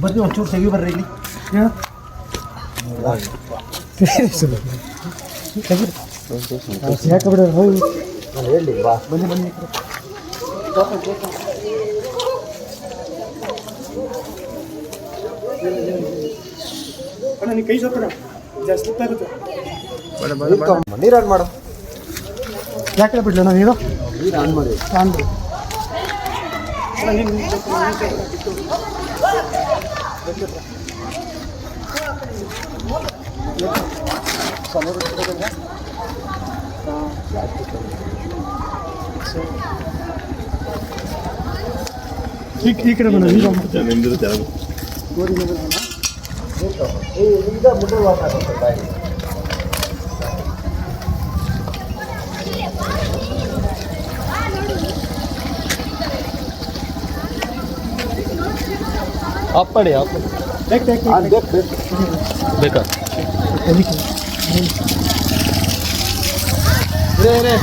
ಬರ್ರಿ ಒಂಚೂರು ತೆಗಿ ಬರ್ರಿ ಇಲ್ಲಿ ಯಾಕೆ ಹೇಳಿ ಬಾ ಬನ್ನಿ ಬನ್ನಿ ನೀ ಕೈ ಸೊಪ್ಪಡ ಜಾಸ್ತಿ ನೀರು ಆನ್ ಮಾಡು ಯಾಕೆ ಬಿಡ್ಲ ನೀರು ನೀರು ಆನ್ ಮಾಡಿ ಆನ್ ಮಾಡಿ ಈ ಕಡೆ ಮೇಡಮ್ ಈಗ आप पड़े आप देख देख देख देखा रे रे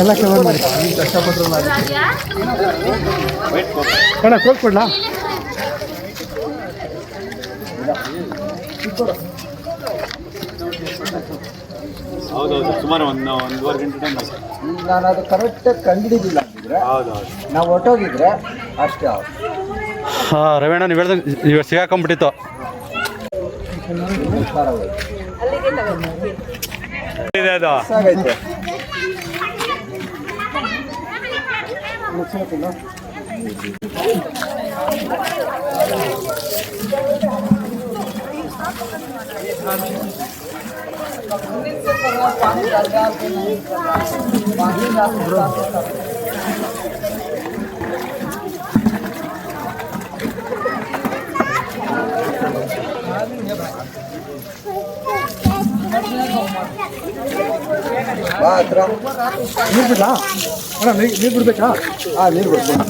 ಎಲ್ಲ ಕವರ್ ಮಾಡಿ ಕಷ್ಟಪಟ್ಟರು ಕಣ ಕೊಡ್ಲಾ ಹೌದೌದು ಸುಮಾರು ಒಂದೂವರೆ ಗಂಟೆ ಟೈಮ್ ಆಯ್ತು. ನಾನು ಅದು ಕರೆಕ್ಟಾಗಿ ಕಂಡಿದ್ದಿಲ್ಲ ಅಂತಿದ್ರೆ ನಾವು ಹೊಟ್ಟೋಗಿದ್ರೆ ಅಷ್ಟೇ. ಹಾಂ ರವೀಣ ನೀವು ಹೇಳ್ದಂಗೆ ಇವಾಗ ಸಿಗಾಕೊಂಡ್ಬಿಟ್ಟಿತ್ತು. ನೀರು ಬಿಡ್ಲಾ ಅಣ್ಣ ನೀರು ಬಿಡ್ಬೇಕಾ? ಹಾಂ ನೀರು ಬಿಡ್ತೀನಿ.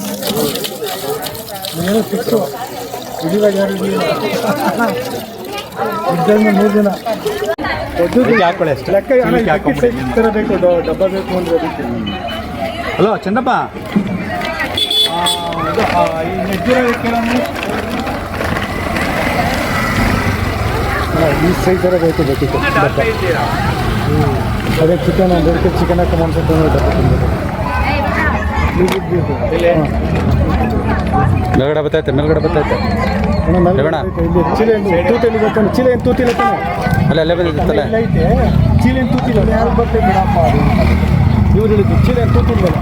ನೀನು ಫಿಕ್ಸು ಇವಾಗ ಯಾರು 3 ದಿನ ಹಾಕೊಳ್ಳಿ ಅಷ್ಟು ಲೆಕ್ಕ ಥರ ಬೇಕು ಡಬ್ಬ ಬೇಕು ಅಂದರೆ ಅದಕ್ಕೆ. ಹಲೋ ಚಂದಪ್ಪ ಈ ನೆಜ್ಜಿರೋ ಈ ಸೈಜ್ ಥರ ಬೇಕು ಬೇಕಿತ್ತು ಅದೇ ಚಿಕನ್ 1 ಕೆಜಿ ಚಿಕನ್ ಹಾಕಿ ಮಾಡ್ಸೋದು ಮೇಲ್ಗಡೆ ಬರ್ತೈತೆ ಮೇಲ್ಗಡೆ ಬರ್ತೈತೆ ಚೀಲ ತೂತಲ್ಲಿ ಬರ್ತಾನೆ. ಚೀಲ ಏನು ತೂತಿಲ್ಲ ತಾನೆ ಅಲ್ಲ ಅಲ್ಲೇ ಬಂದಿತ್ತಲ್ಲ ಐತೆ. ಚೀಲ ಏನು ತೂತಿಲ್ಲ ಯಾರು ಬರ್ತೇವೆ ಬಿಡಪ್ಪ ಅದು ಇವ್ರು ಹೇಳಿದ್ದು ಚೀಲ ಏನು ತೂತಿಲ್ವಲ್ಲ.